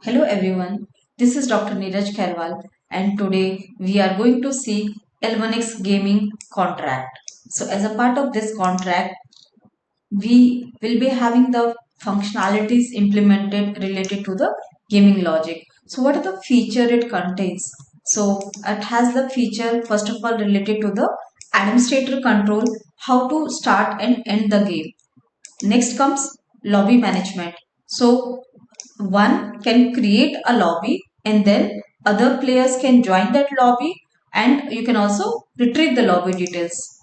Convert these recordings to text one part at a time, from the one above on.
Hello everyone, this is Dr. Neeraj Khairwal and today we are going to see L1X gaming contract. So as a part of this contract, we will be having the functionalities implemented related to the gaming logic. So what are the feature it contains? So it has the feature first of all related to the administrator control, how to start and end the game. Next comes lobby management. So one can create a lobby and then other players can join that lobby and you can also retrieve the lobby details.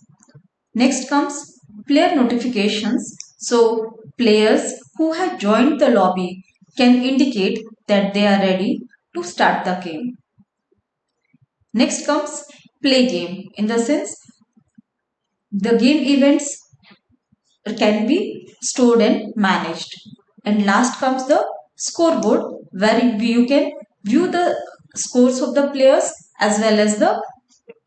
Next comes player notifications. So players who have joined the lobby can indicate that they are ready to start the game. Next comes play game, in the sense the game events can be stored and managed. And last comes the scoreboard, where you can view the scores of the players as well as the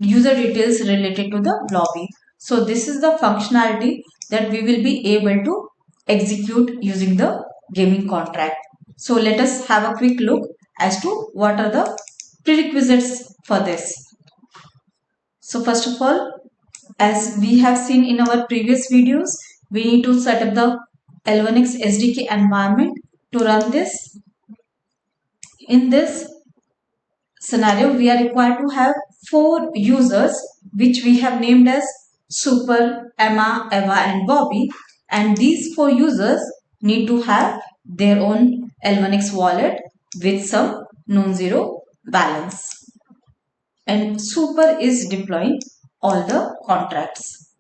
user details related to the lobby. So this is the functionality that we will be able to execute using the gaming contract. So let us have a quick look as to what are the prerequisites for this. So first of all, as we have seen in our previous videos, we need to set up the L1X SDK environment to run this. In this scenario, we are required to have 4 users, which we have named as Super, Emma, Eva and Bobby. And these 4 users need to have their own L1X wallet with some non-zero balance. And Super is deploying all the contracts.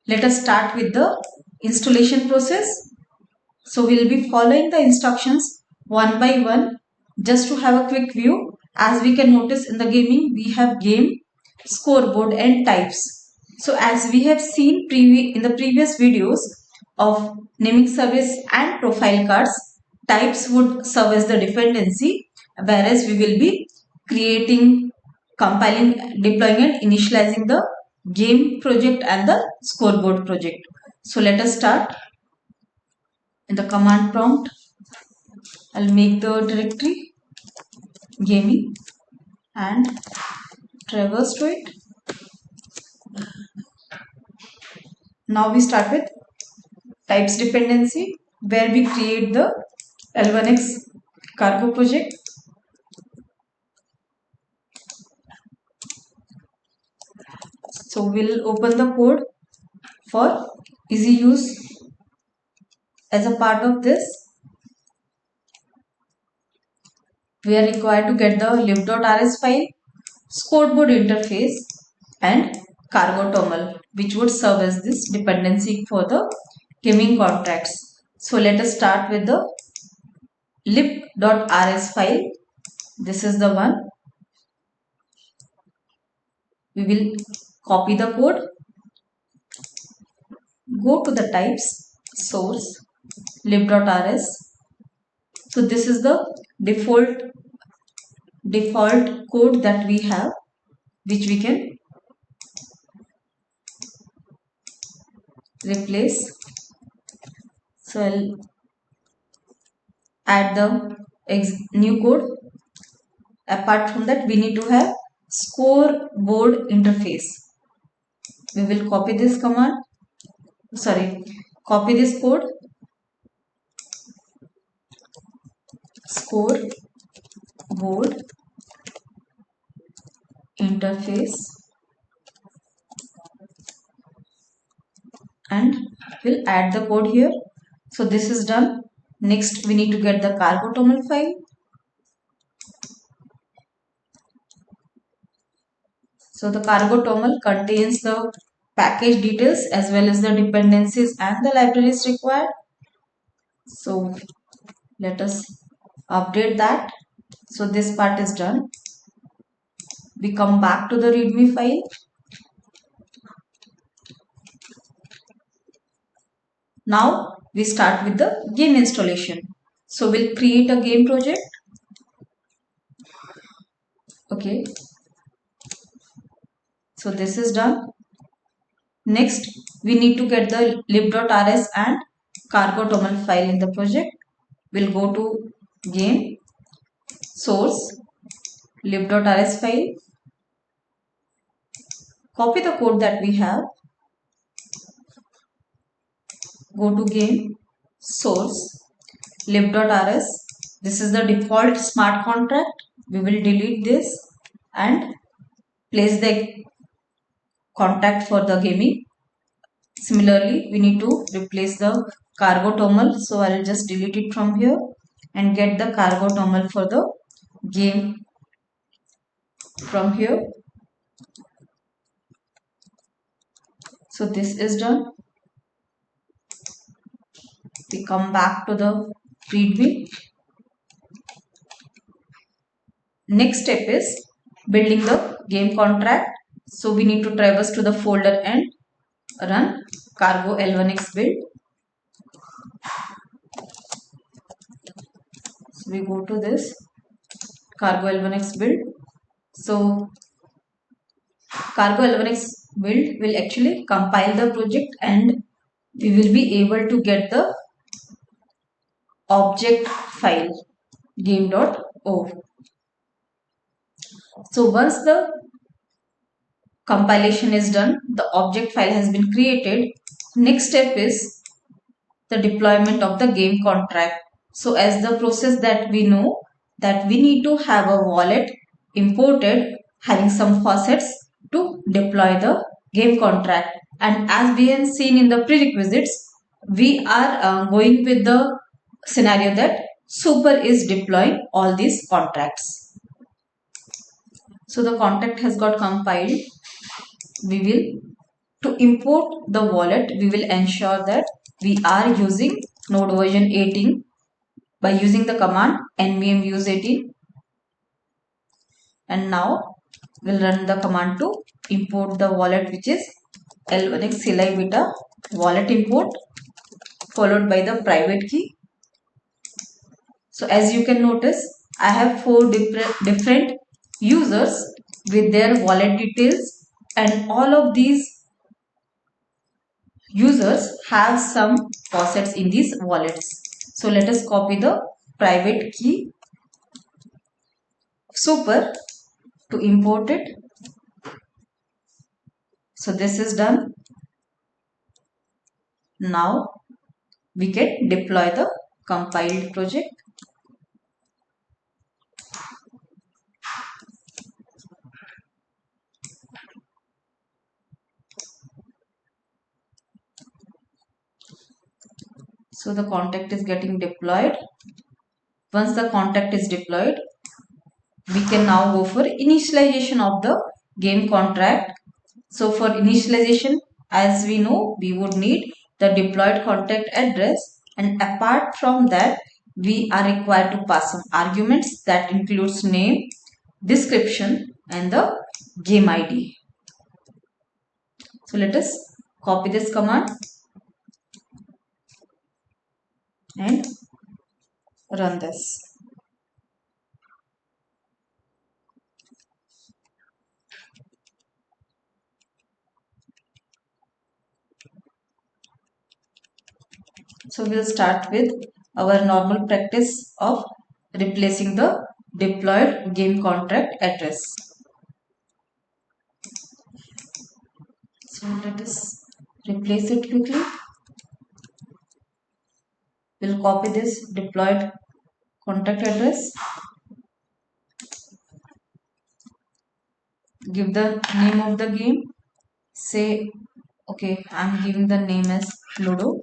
Let us start with the installation process. So we'll be following the instructions one by one just to have a quick view. As we can notice in the gaming, we have game, scoreboard and types. So as we have seen in the previous videos of naming service and profile cards, types would serve as the dependency, whereas we will be creating, compiling, deploying and initializing the game project and the scoreboard project. So let us start. In the command prompt, I'll make the directory gaming and traverse to it. Now we start with types dependency, where we create the L1X cargo project. So we'll open the code for easy use. As a part of this, we are required to get the lib.rs file, scoreboard interface and cargo terminal, which would serve as this dependency for the gaming contracts. So let us start with the lib.rs file. This is the one. We will copy the code, go to the types, source, lib.rs. So this is the default code that we have, which we can replace. So I'll add the new code. Apart from that, we need to have scoreboard interface. We will copy this code, scoreboard interface, and we'll add the code here. So this is done. Next, we need to get the cargo terminal file. So the cargo terminal contains the package details as well as the dependencies and the libraries required. So let us update that. So this part is done. We come back to the readme file. Now we start with the game installation. So we'll create a game project. Okay. So this is done. Next, we need to get the lib.rs and cargo terminal file in the project. We'll go to game source lib.rs file, copy the code that we have, go to game source lib.rs. This is the default smart contract. We will delete this and place the contact for the gaming. Similarly, we need to replace the cargo terminal. So I will just delete it from here and get the cargo terminal for the game from here. So this is done. We come back to the readme. Next step is building the game contract. So we need to traverse to the folder and run cargo L1X build. So we go to this cargo L1X build. So cargo L1X build will actually compile the project and we will be able to get the object file game.o. So once the compilation is done, the object file has been created. Next step is the deployment of the game contract. So as the process that we know that we need to have a wallet imported having some faucets to deploy the game contract. And as we have seen in the prerequisites, we are going with the scenario that Super is deploying all these contracts. So the contract has got compiled. We will, to import the wallet, we will ensure that we are using node version 18 by using the command nvm use 18. And now we'll run the command to import the wallet, which is L1X CLI beta wallet import followed by the private key. So as you can notice, I have 4 different users with their wallet details, and all of these users have some faucets in these wallets. So let us copy the private key Super to import it. So this is done. Now we can deploy the compiled project. So the contact is getting deployed. Once the contact is deployed, we can now go for initialization of the game contract. So for initialization, as we know, we would need the deployed contact address, and apart from that, we are required to pass some arguments that includes name, description and the game ID. So let us copy this command and run this. So we'll start with our normal practice of replacing the deployed game contract address. So let us replace it quickly. We'll copy this deployed contact address. Give the name of the game. Say, okay, I'm giving the name as Ludo.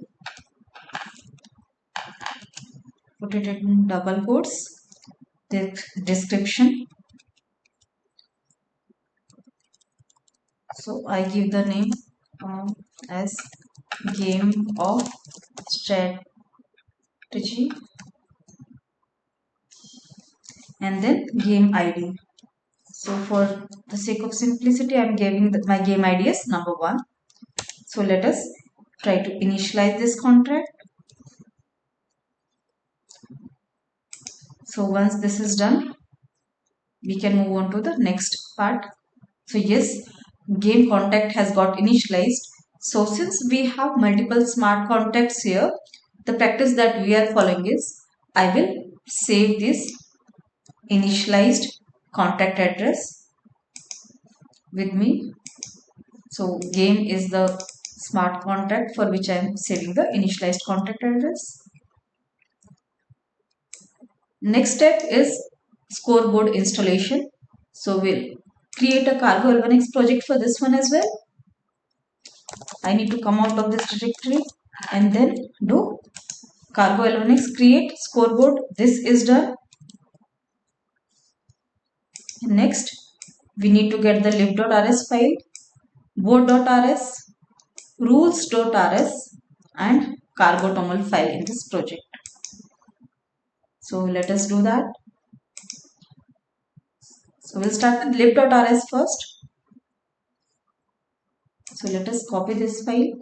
Put it in double quotes. The description. So I give the name as game of strategy and then game ID. So for the sake of simplicity, I am giving my game ID as number 1. So let us try to initialize this contract. So once this is done, we can move on to the next part. So yes, game contact has got initialized. So since we have multiple smart contacts here, the practice that we are following is I will save this initialized contact address with me. So game is the smart contract for which I am saving the initialized contact address. Next step is scoreboard installation. So we'll create a Cargo L1X project for this one as well. I need to come out of this directory and then do Cargo L1X create scoreboard. This is done. Next, we need to get the lib.rs file, board.rs, rules.rs and cargo toml file in this project. So let us do that. So we'll start with lib.rs first. So let us copy this file.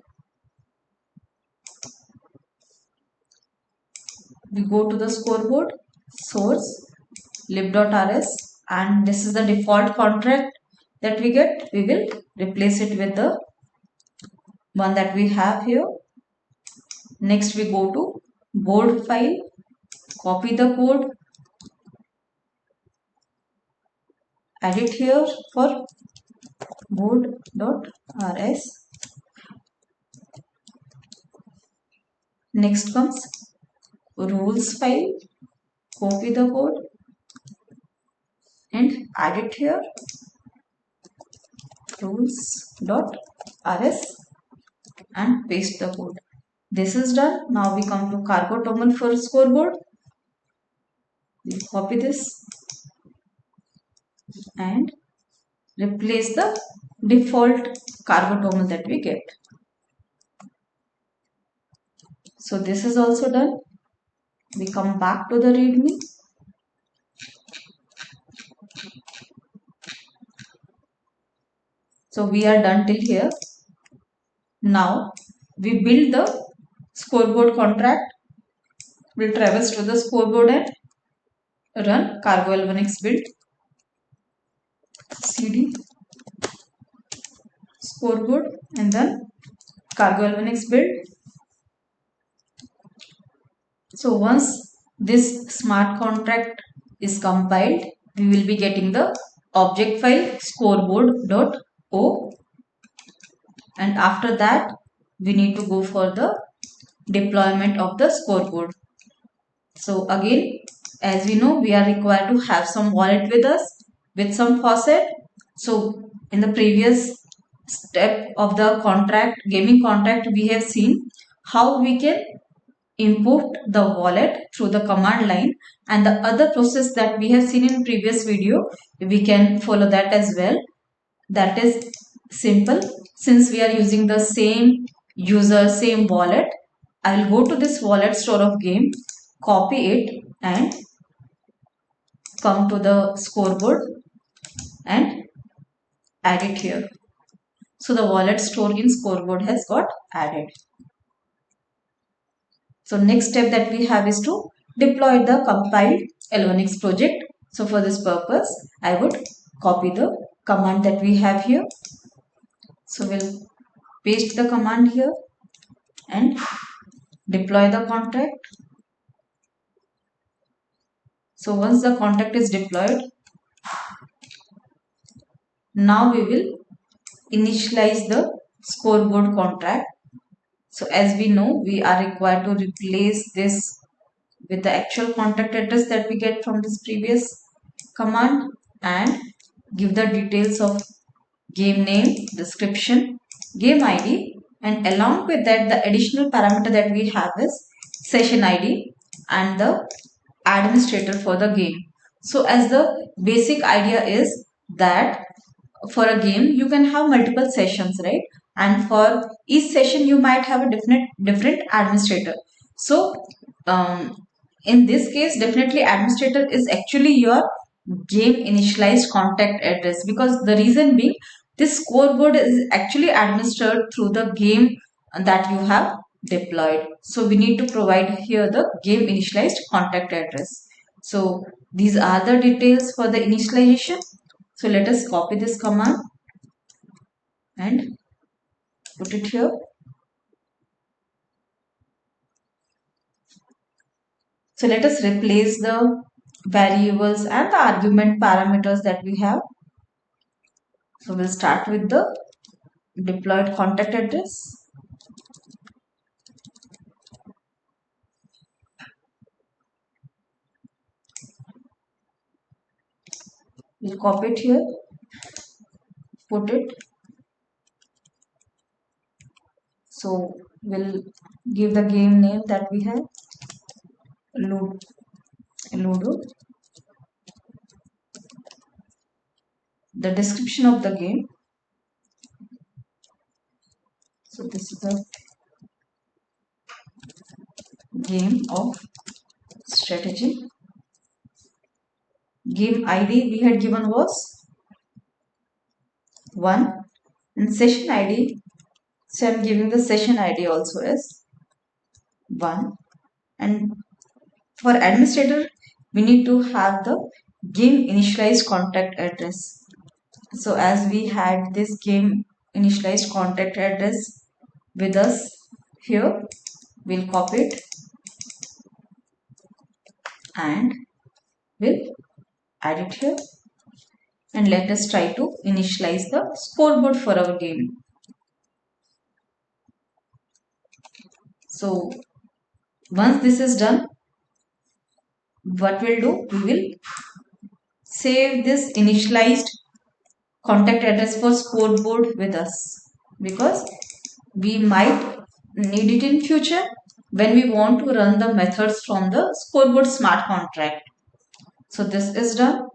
We go to the scoreboard, source, lib.rs, and this is the default contract that we get. We will replace it with the one that we have here. Next we go to board file, copy the code, add it here for board.rs. Next comes rules file, copy the code and add it here, rules.rs, and paste the code. This is done. Now we come to cargo toml for scoreboard. We copy this and replace the default cargo toml that we get. So this is also done. We come back to the readme. So we are done till here. Now we build the scoreboard contract. We'll traverse to the scoreboard and run cargo L1X build. cd scoreboard and then cargo L1X build. So once this smart contract is compiled, we will be getting the object file scoreboard.o, and after that we need to go for the deployment of the scoreboard. So again, as we know, we are required to have some wallet with us with some faucet. So in the previous step of the contract, gaming contract, we have seen how we can import the wallet through the command line, and the other process that we have seen in previous video, we can follow that as well. That is simple. Since we are using the same user, same wallet, I will go to this wallet store of game, copy it and come to the scoreboard and add it here. So the wallet store in scoreboard has got added. So next step that we have is to deploy the compiled L1X project. So for this purpose, I would copy the command that we have here. So we'll paste the command here and deploy the contract. So once the contract is deployed, now we will initialize the scoreboard contract. So as we know, we are required to replace this with the actual contact address that we get from this previous command and give the details of game name, description, game ID, and along with that the additional parameter that we have is session ID and the administrator for the game. So as the basic idea is that for a game you can have multiple sessions, right? And for each session you might have a different administrator. So in this case, definitely administrator is actually your game initialized contact address, because the reason being this scoreboard is actually administered through the game that you have deployed. So we need to provide here the game initialized contact address. So these are the details for the initialization. So let us copy this command and put it here. So let us replace the variables and the argument parameters that we have. So we'll start with the deployed contact address. We'll copy it here, put it. So we'll give the game name that we have, Ludo. The description of the game. So this is the game of strategy. Game ID we had given was 1, and session ID, so I am giving the session ID also as 1, and for administrator we need to have the game initialized contact address. So as we had this game initialized contact address with us here, we'll copy it and we'll add it here, and let us try to initialize the scoreboard for our game. So once this is done, what we'll do, we will save this initialized contact address for scoreboard with us, because we might need it in future when we want to run the methods from the scoreboard smart contract. So this is done.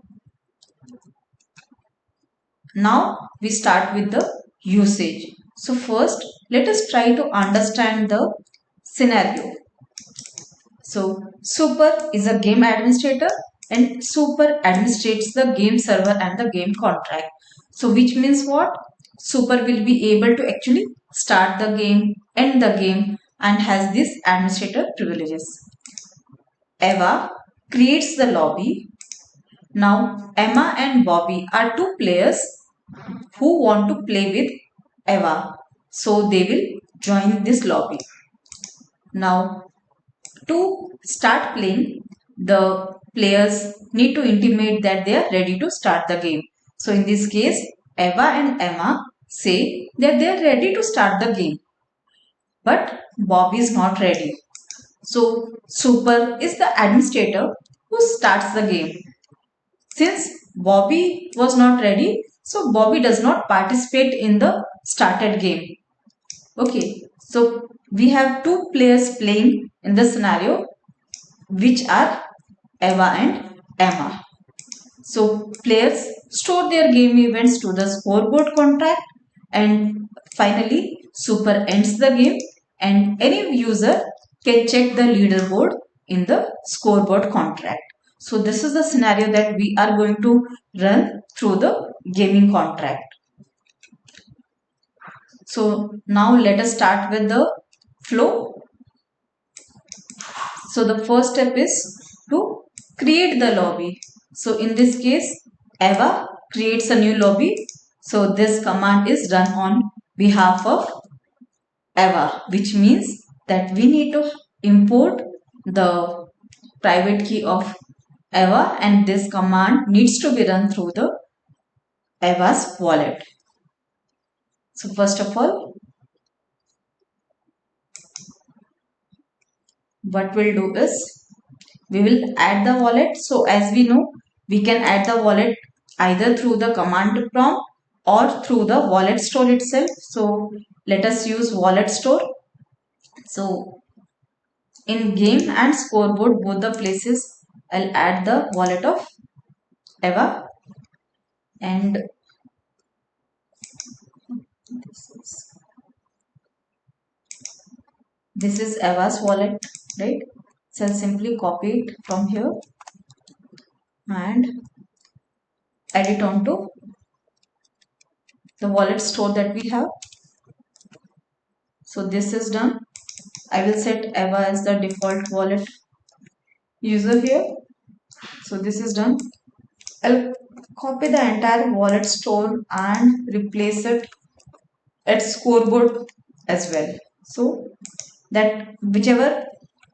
Now we start with the usage. So first let us try to understand the scenario. So Super is a game administrator and Super administrates the game server and the game contract. So which means what? Super will be able to actually start the game, end the game, and has these administrator privileges. Eva creates the lobby. Now Emma and Bobby are two players who want to play with Eva. So they will join this lobby. Now to start playing, the players need to intimate that they are ready to start the game. So in this case, Eva and Emma say that they are ready to start the game, but Bobby is not ready. So Super is the administrator who starts the game. Since Bobby was not ready, so Bobby does not participate in the started game. Okay, so we have two players playing in the scenario, which are Eva and Emma. So players store their game events to the scoreboard contract, and finally Super ends the game, and any user can check the leaderboard in the scoreboard contract. So this is the scenario that we are going to run through the gaming contract. So now let us start with the flow. So the first step is to create the lobby. So in this case, Eva creates a new lobby. So this command is done on behalf of Eva, which means that we need to import the private key of Eva, and this command needs to be run through the Eva's wallet. So first of all, what we'll do is we will add the wallet. So as we know, we can add the wallet either through the command prompt or through the wallet store itself. So let us use wallet store. So in game and scoreboard, both the places, I'll add the wallet of Eva, and this is Eva's wallet, right? So I'll simply copy it from here and add it onto the wallet store that we have. So this is done. I will set Eva as the default wallet user here. So this is done. I'll copy the entire wallet store and replace it at scoreboard as well. So that whichever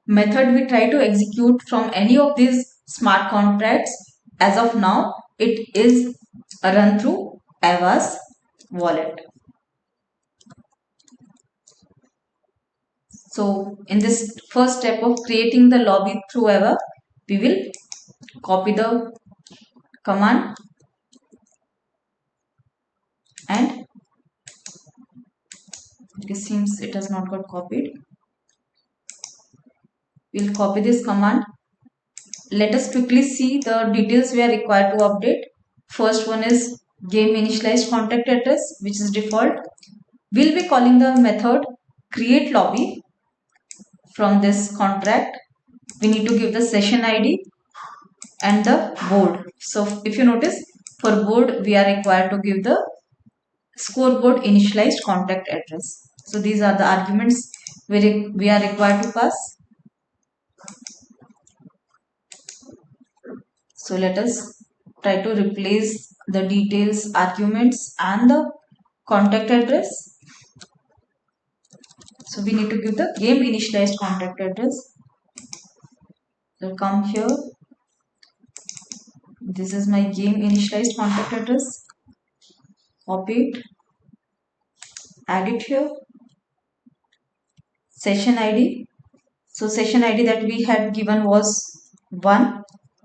method we try to execute from any of these smart contracts, as of now it is run through Ava's wallet. So in this first step of creating the lobby through Ava, we will copy the command and it seems it has not got copied. We'll copy this command. Let us quickly see the details we are required to update. First one is game initialized contact address, which is default. We'll be calling the method create lobby from this contract. We need to give the session ID and the board. So if you notice, for board we are required to give the scoreboard initialized contact address. So these are the arguments we are required to pass. So let us try to replace the details, arguments and the contact address. So we need to give the game initialized contact address. So come here. This is my game initialized contact address. Copy it. Add it here. Session ID. So session ID that we had given was 1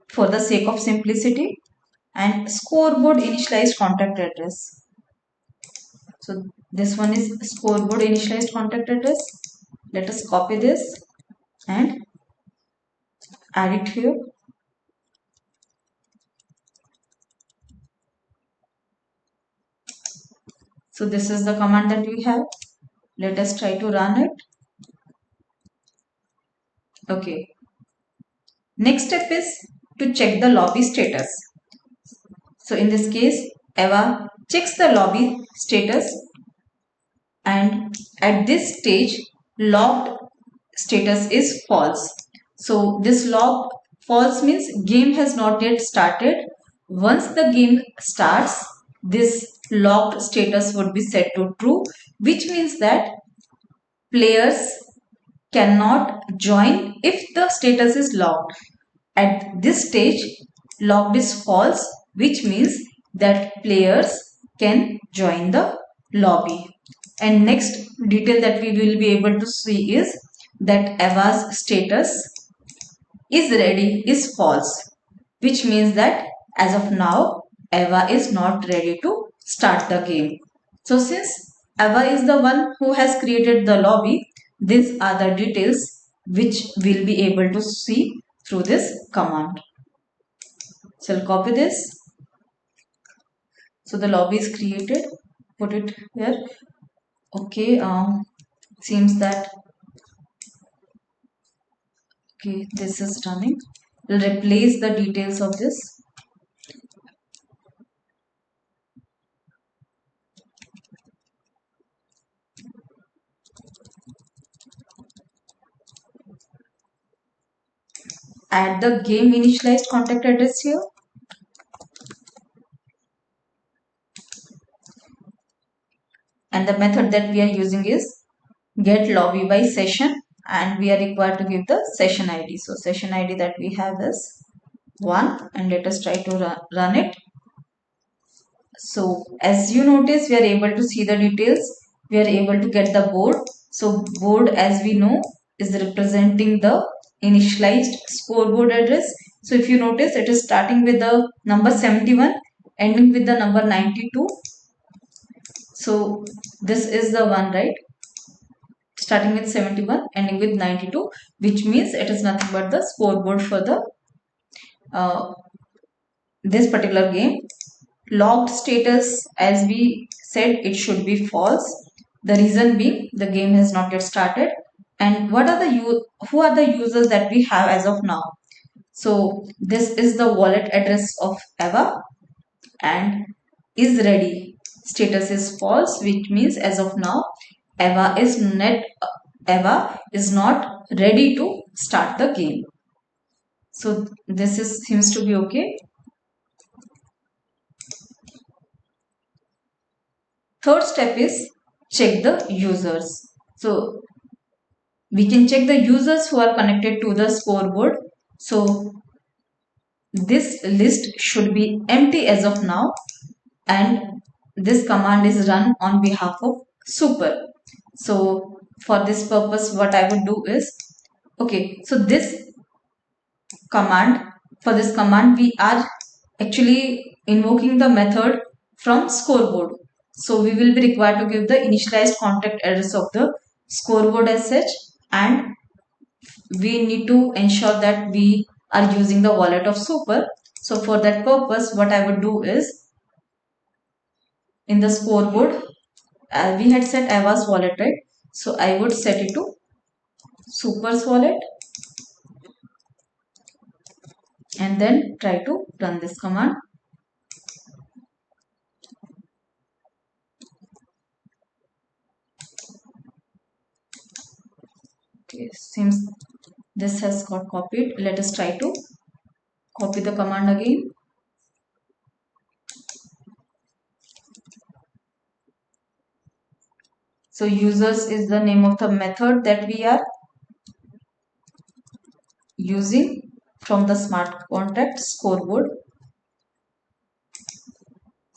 for the sake of simplicity, and scoreboard initialized contact address. So this one is scoreboard initialized contact address. Let us copy this and add it here. So this is the command that we have. Let us try to run it. Okay. Next step is to check the lobby status. So in this case, Eva checks the lobby status, and at this stage logged status is false. So this log false means game has not yet started. Once the game starts, this logged status would be set to true, which means that players cannot join if the status is logged. At this stage, logged is false, which means that players can join the lobby. And next detail that we will be able to see is that Ava's status is ready is false, which means that as of now Ava is not ready to start the game. So since Ava is the one who has created the lobby, these are the details which we'll be able to see through this command. So I'll copy this. So the lobby is created. Put it here. Okay. Seems that okay. This is running. We'll replace the details of this. Add the game initialized contact address here. And the method that we are using is get lobby by session, and we are required to give the session ID. So session ID that we have is 1, and let us try to run it. So as you notice, we are able to see the details. We are able to get the board. So board, as we know, is representing the initialized scoreboard address. So if you notice, it is starting with the number 71, ending with the number 92. So this is the one, right? Starting with 71, ending with 92, which means it is nothing but the scoreboard for the this particular game. Logged status, as we said, it should be false. The reason being the game has not yet started. And what are the who are the users that we have as of now? So this is the wallet address of Eva, and is ready status is false, which means as of now Eva is not ready to start the game. So this seems to be okay. Third step is check the users. So we can check the users who are connected to the scoreboard. So this list should be empty as of now, and this command is run on behalf of super. So for this purpose, what I would do is, okay, so this command, for this command we are actually invoking the method from scoreboard. So we will be required to give the initialized contact address of the scoreboard as such, and we need to ensure that we are using the wallet of super. So for that purpose, what I would do is, in the scoreboard, we had set Ava's wallet, right? So I would set it to super's wallet and then try to run this command. Okay, seems this has got copied. Let us try to copy the command again. So users is the name of the method that we are using from the smart contract scoreboard.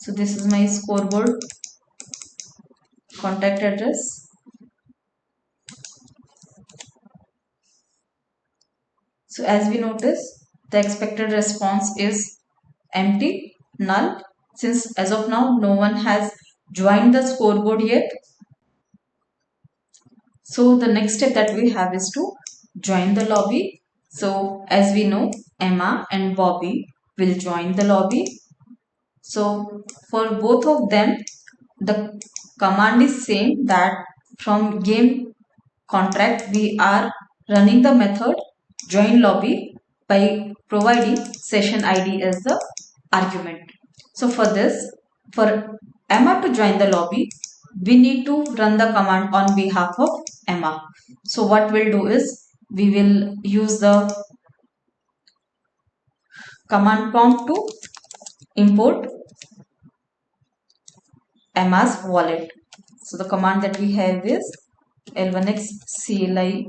So this is my scoreboard contact address. So as we notice, the expected response is empty, null, since as of now no one has joined the scoreboard yet. So the next step that we have is to join the lobby. So as we know, Emma and Bobby will join the lobby. So for both of them, the command is same, that from game contract we are running the method join lobby by providing session ID as the argument. So for this, for Emma to join the lobby, we need to run the command on behalf of Emma. So what we'll do is, we will use the command prompt to import Emma's wallet. So the command that we have is L1X CLI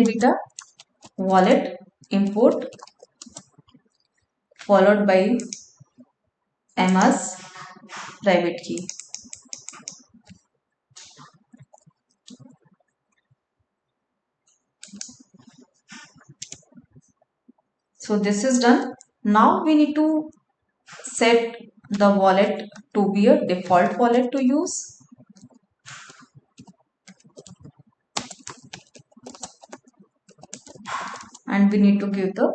beta wallet import followed by Emma's private key. So this is done. Now we need to set the wallet to be a default wallet to use. And we need to give the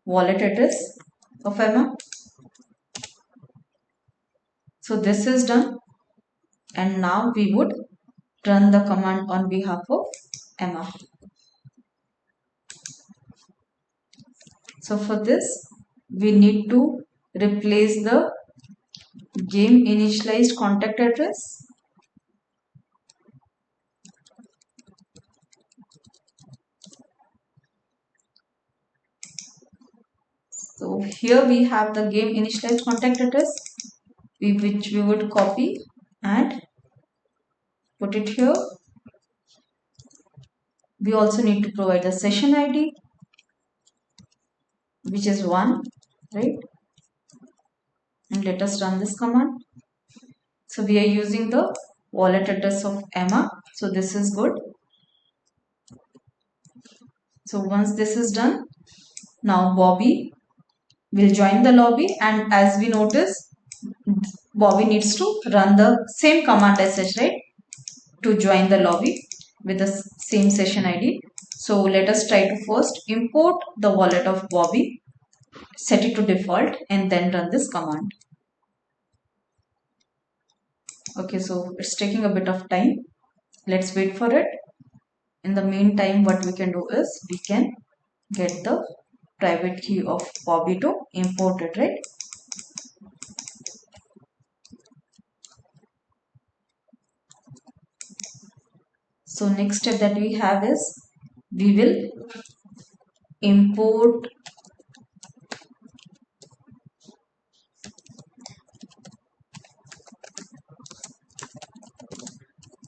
wallet address of Emma. So this is done. And now we would run the command on behalf of Emma. So for this, we need to replace the game initialized contact address. So here we have the game initialized contact address, which we would copy and put it here. We also need to provide the session ID, which is 1, right? And let us run this command. So we are using the wallet address of Emma. So this is good. So once this is done, now Bobby will join the lobby, and as we notice, Bobby needs to run the same command as such, right, to join the lobby with the same session ID. So let us try to first import the wallet of Bobby, set it to default, and then run this command. Okay, so it's taking a bit of time. Let's wait for it. In the meantime, what we can do is, we can get the private key of Bobby to import it, right? So next step that we have is, we will import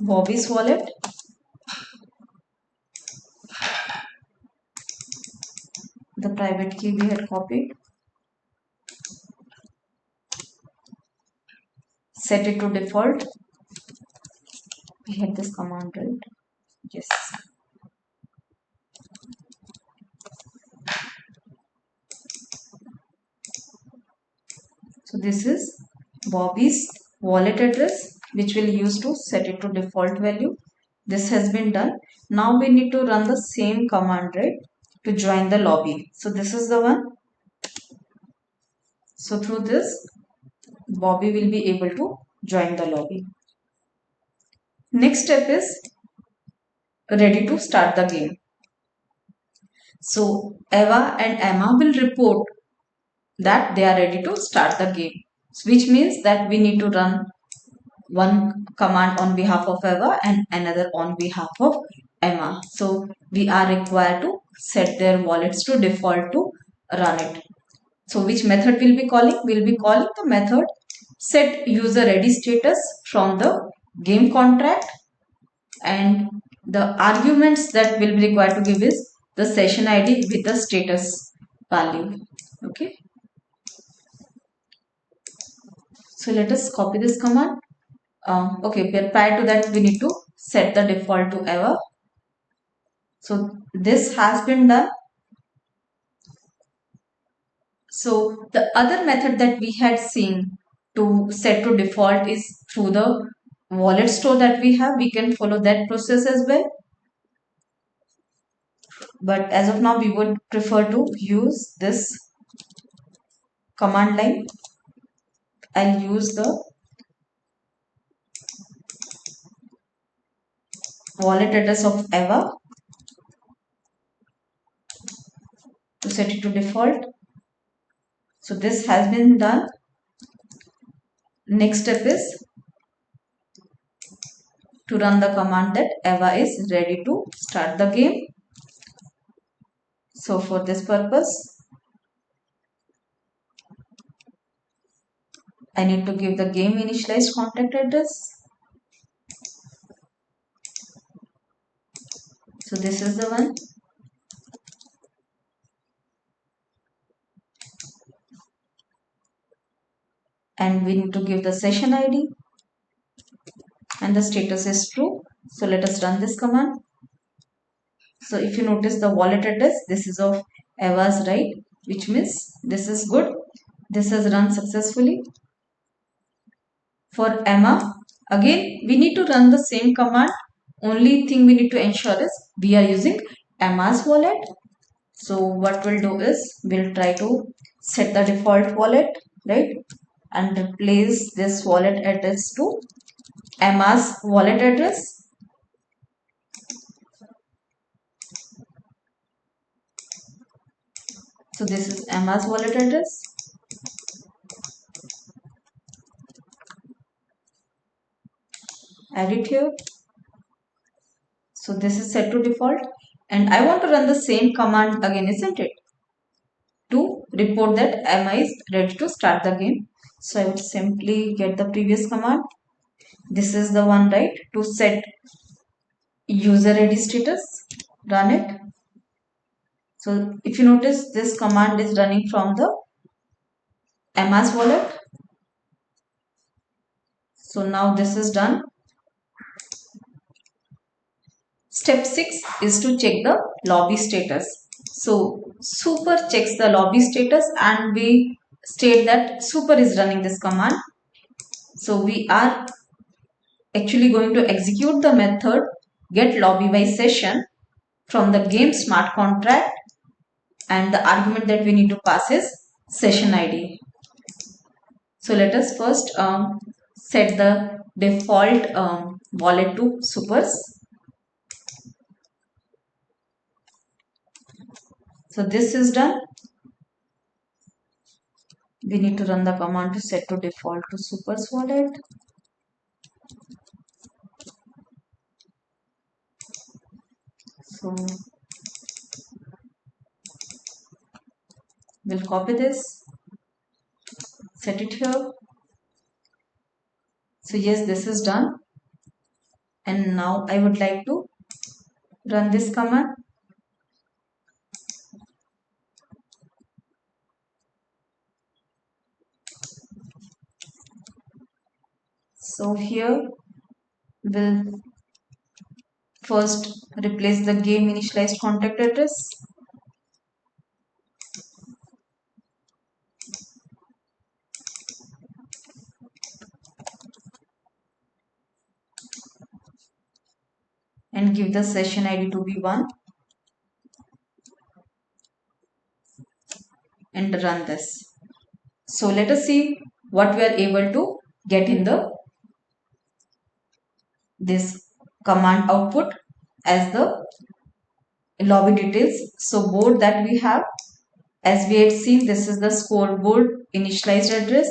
Bobby's wallet, the private key we had copied, set it to default. We had this command, right? Yes. So this is Bobby's wallet address, which we'll use to set it to default value. This has been done. Now we need to run the same command, right, to join the lobby. So this is the one. So through this, Bobby will be able to join the lobby. Next step is ready to start the game. So Eva and Emma will report that they are ready to start the game, which means that we need to run one command on behalf of Eva and another on behalf of Emma. So we are required to set their wallets to default to run it. So which method we'll be calling? We'll be calling the method set user ready status from the game contract, and the arguments that will be required to give is the session ID with the status value. Okay. So let us copy this command. Okay, but prior to that we need to set the default to ever. So this has been done. So the other method that we had seen to set to default is through the wallet store that we have. We can follow that process as well. But as of now, we would prefer to use this command line. I'll use the wallet address of Eva to set it to default. So this has been done. Next step is to run the command that Eva is ready to start the game. So for this purpose, I need to give the game initialized contact address. So this is the one. And we need to give the session ID. And the status is true. So let us run this command. So if you notice the wallet address, this is of Eva's, right? Which means this is good. This has run successfully. For Emma, again, we need to run the same command. Only thing we need to ensure is we are using Emma's wallet. So what we'll do is we'll try to set the default wallet, right? And replace this wallet address to Emma's wallet address. So this is Emma's wallet address. Add it here. So this is set to default, and I want to run the same command again, isn't it? To report that Emma is ready to start the game. So I would simply get the previous command. This is the one, right? To set user ready status, run it. So if you notice, this command is running from the Emma's wallet. So now this is done. Step 6 is to check the lobby status. So super checks the lobby status, and we state that super is running this command. So we are actually going to execute the method get lobby by session from the game smart contract, and the argument that we need to pass is session ID. So let us first set the default wallet to supers. So this is done. We need to run the command to set to default to supers wallet. So we'll copy this, set it here. So yes, this is done. And now I would like to run this command. So here we'll first replace the game initialized contact address. And give the session ID to be 1 and run this. So let us see what we are able to get in the this command output as the lobby details. So board that we have, as we had seen, this is the scoreboard initialized address.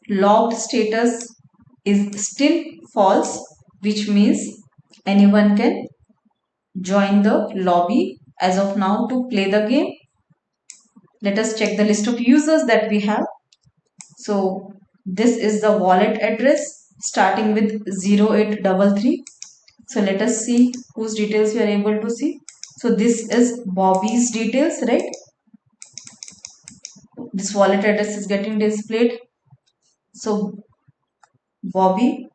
Logged status is still false, which means anyone can join the lobby as of now to play the game. Let us check the list of users that we have. So this is the wallet address starting with 0833. So let us see whose details we are able to see. So this is Bobby's details, right? This wallet address is getting displayed. So Bobby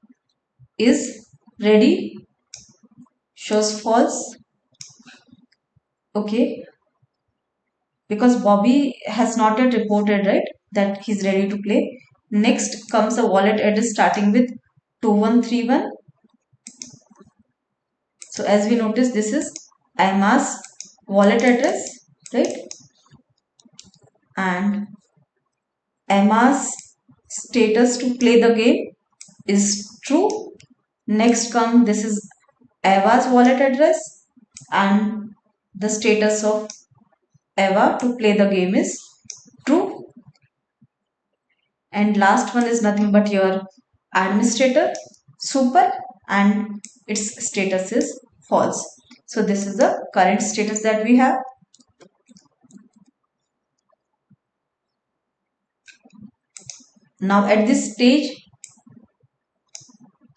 is ready, shows false. Okay, because Bobby has not yet reported, right, that he's ready to play. Next comes a wallet address starting with 2131. So as we notice, this is Emma's wallet address, right? And Emma's status to play the game is true. Next come, this is Eva's wallet address, and the status of Eva to play the game is true. And last one is nothing but your administrator super, and its status is false. So this is the current status that we have. Now at this stage,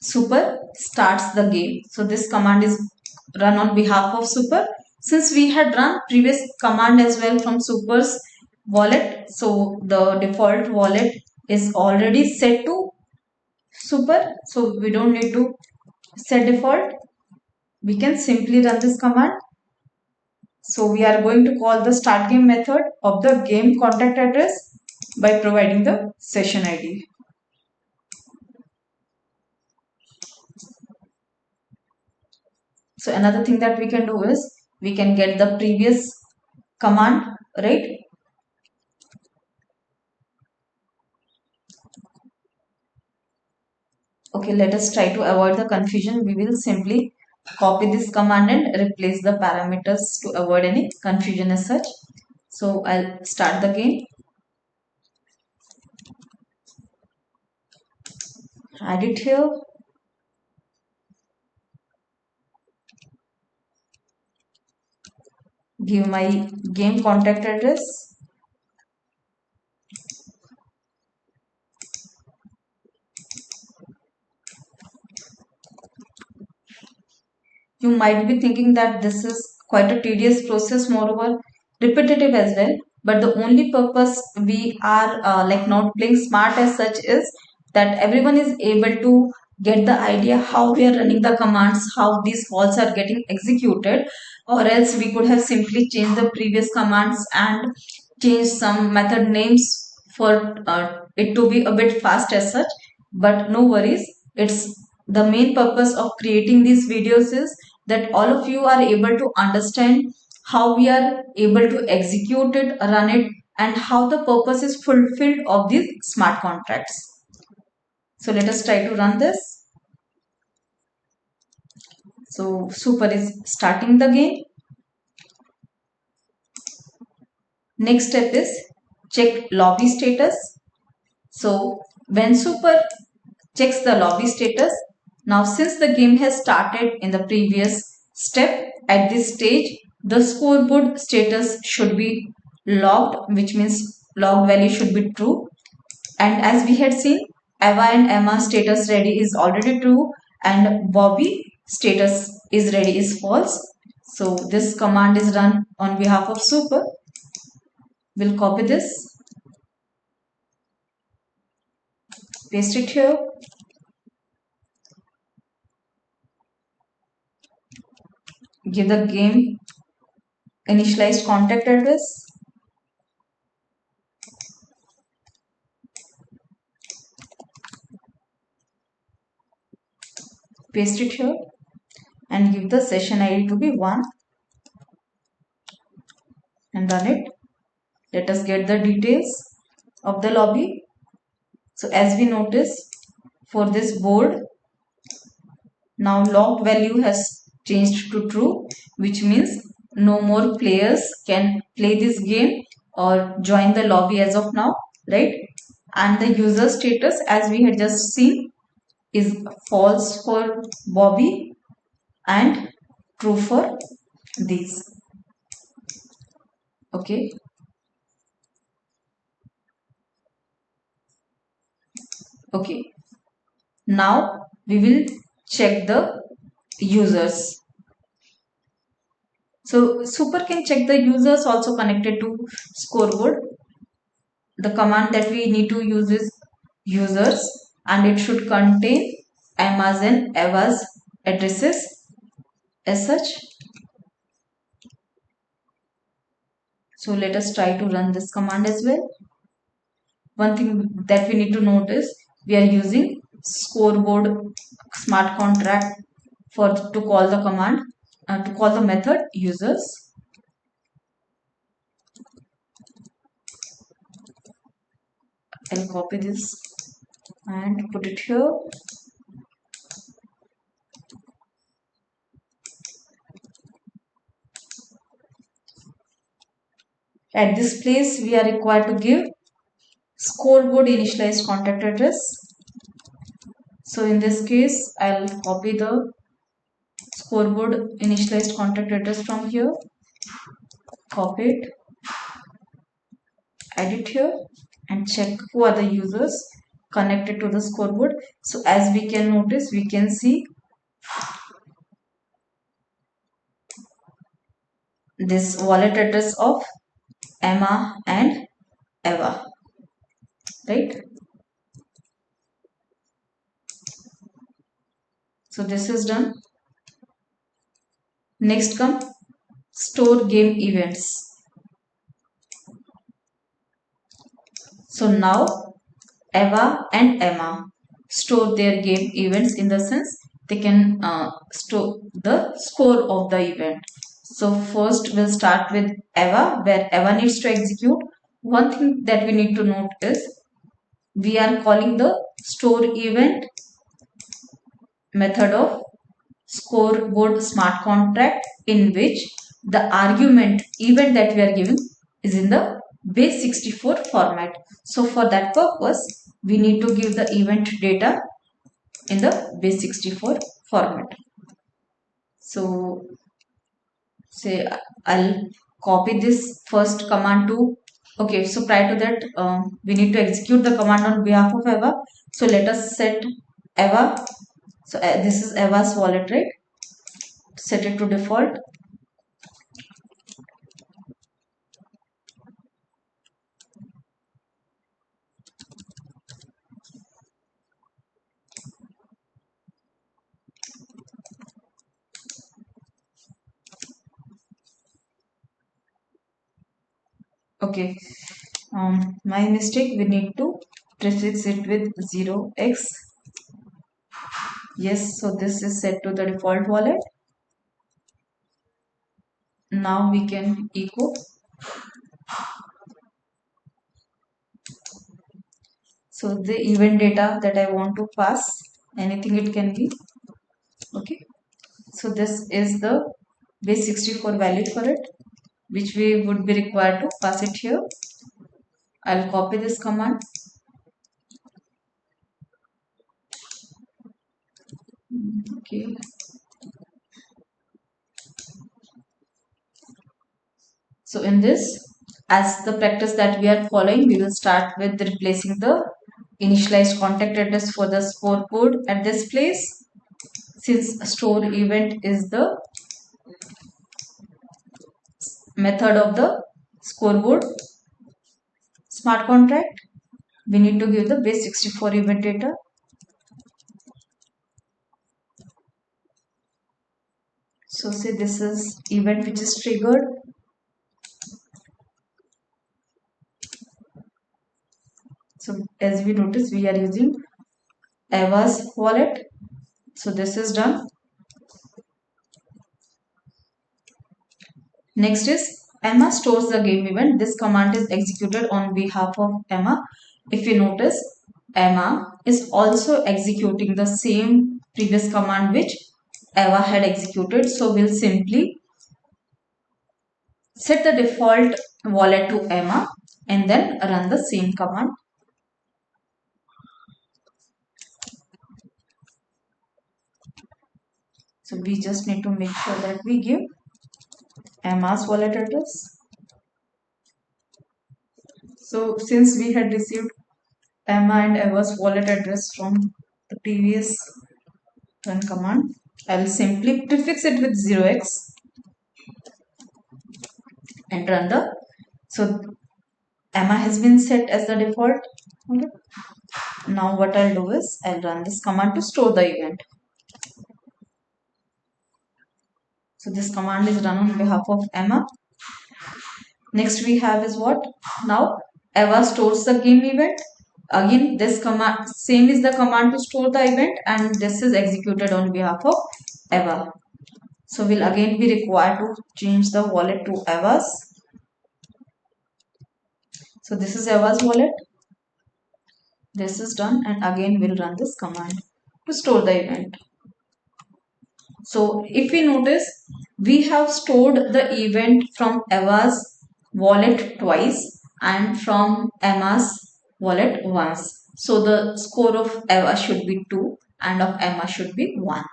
super starts the game. So this command is run on behalf of super. Since we had run previous command as well from super's wallet, so the default wallet is already set to super. So we don't need to set default. We can simply run this command. So we are going to call the start game method of the game contact address by providing the session ID. So another thing that we can do is we can get the previous command, right? Okay, let us try to avoid the confusion. We will simply copy this command and replace the parameters to avoid any confusion as such. So I'll start the game. Add it here. Give my game contact address. You might be thinking that this is quite a tedious process, moreover repetitive as well. But the only purpose we are like not playing smart as such is that everyone is able to get the idea how we are running the commands, how these calls are getting executed, or else we could have simply changed the previous commands and changed some method names for it to be a bit fast as such. But no worries, it's the main purpose of creating these videos is that all of you are able to understand how we are able to execute it, run it, and how the purpose is fulfilled of these smart contracts. So let us try to run this. So super is starting the game. Next step is check lobby status. So when super checks the lobby status, now since the game has started in the previous step, at this stage the scoreboard status should be logged, which means logged value should be true. And as we had seen, Eva and Emma status ready is already true, and Bobby status is ready is false. So this command is run on behalf of Super. We'll copy this, paste it here, give the game initialized contact address, paste it here, and give the session ID to be 1 and run it. Let us get the details of the lobby. So as we notice, for this board, now locked value has changed to true, which means no more players can play this game or join the lobby as of now, right? And the user status, as we had just seen, is false for Bobby and true for these. Okay. Okay. Now we will check the users. So Super can check the users also connected to Scoreboard. The command that we need to use is users, and it should contain Emma's and Eva's addresses as such. So let us try to run this command as well. One thing that we need to note is we are using Scoreboard smart contract to call the command, to call the method users. I'll copy this and put it here. At this place, we are required to give Scoreboard initialized contact address. So in this case, I'll copy the Scoreboard initialized contact address from here, copy it, edit here, and check who are the users connected to the Scoreboard. So as we can notice, we can see this wallet address of Emma and Eva, right? So this is done. Next come store game events. So now Eva and Emma store their game events, in the sense they can store the score of the event. So first we'll start with Eva, where Eva needs to execute. One thing that we need to note is we are calling the store event method of Scoreboard smart contract, in which the argument event that we are giving is in the base64 format. So for that purpose, we need to give the event data in the base64 format. So say I'll copy this first command to, okay, so prior to that, we need to execute the command on behalf of Eva. So let us set Eva. So this is Eva's wallet, right? Set it to default. Okay, my mistake, we need to prefix it with 0x. Yes, so this is set to the default wallet. Now we can echo. So the event data that I want to pass, anything it can be. Okay, so this is the base64 value for it, which we would be required to pass it here. I'll copy this command. Okay. So in this, as the practice that we are following, we will start with replacing the initialized contact address for the scoreboard at this place. since store event is the method of the scoreboard smart contract, we need to give the base64 event data. So say this is event which is triggered. So as we notice, we are using Ava's wallet. So this is done. Next is Emma stores the game event. This command is executed on behalf of Emma. If you notice, Emma is also executing the same previous command which Eva had executed. So we'll simply set the default wallet to Emma and then run the same command. So we just need to make sure that we give Emma's wallet address. So since we had received Emma and Eva's wallet address from the previous run command, I will simply prefix it with 0x and run the. So Emma has been set as the default. Okay. Now what I'll do is I'll run this command to store the event. So this command is run on behalf of Emma. Next we have is what? Now Eva stores the game event. Again this command, same is the command to store the event, and this is executed on behalf of Eva. So we'll again be required to change the wallet to Eva's. So this is Eva's wallet. This is done, and again we'll run this command to store the event. So if we notice, we have stored the event from Eva's wallet twice and from Emma's wallet once. So the score of Eva should be 2 and of Emma should be 1.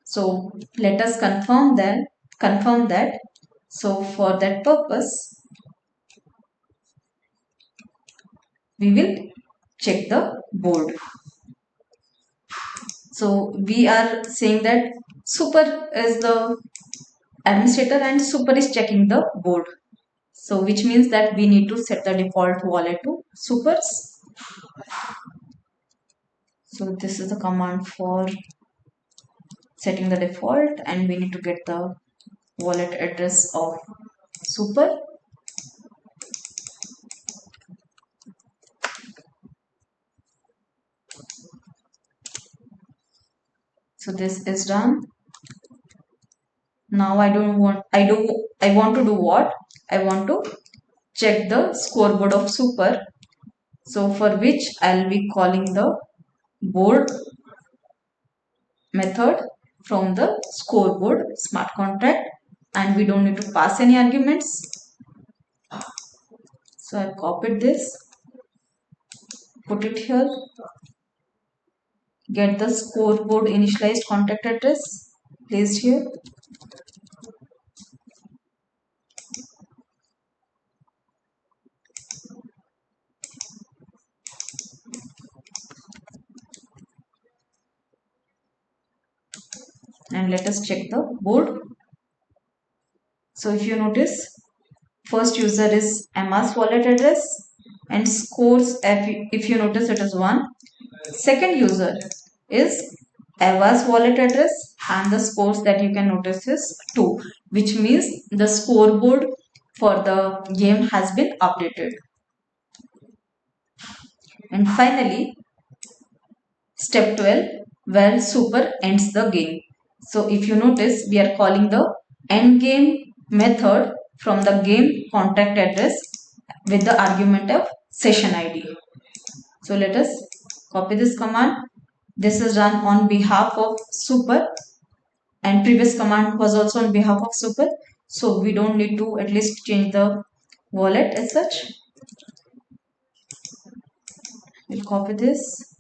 So let us confirm that. So for that purpose, we will check the board. So we are saying that Super is the administrator and Super is checking the board. So which means that we need to set the default wallet to Super's. So this is the command for setting the default, and we need to get the wallet address of Super. So this is done. Now I want to do what? I want to check the scoreboard of Super. So for which I'll be calling the board method from the scoreboard smart contract, and we don't need to pass any arguments. So I've copied this, put it here, get the scoreboard initialized contact address placed here. And let us check the board. So if you notice, first user is Emma's wallet address and scores, if you notice, it is 1. Second user is Eva's wallet address and the scores that you can notice is 2, which means the scoreboard for the game has been updated. And finally, step 12, where Super ends the game. So if you notice, we are calling the end game method from the game contact address with the argument of session ID. So let us copy this command. This is run on behalf of Super, and previous command was also on behalf of Super. So we don't need to at least change the wallet as such. We'll copy this.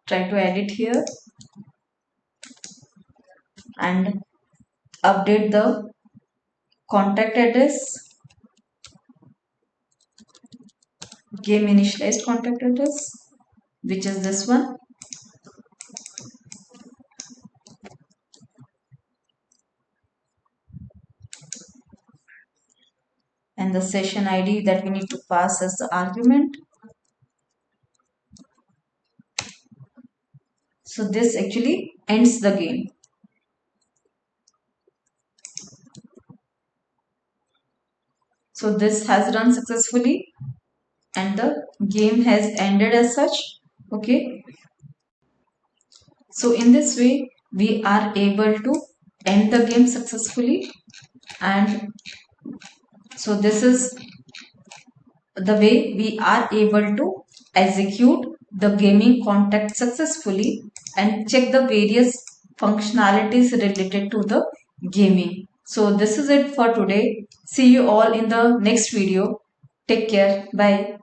Try to edit here and update the contact address, game initialized contact address, which is this one. and the session ID that we need to pass as the argument. So this actually ends the game. So this has run successfully and the game has ended as such. Okay. So in this way we are able to end the game successfully, and so this is the way we are able to execute the gaming contract successfully and check the various functionalities related to the gaming. So this is it for today. See you all in the next video. Take care. Bye.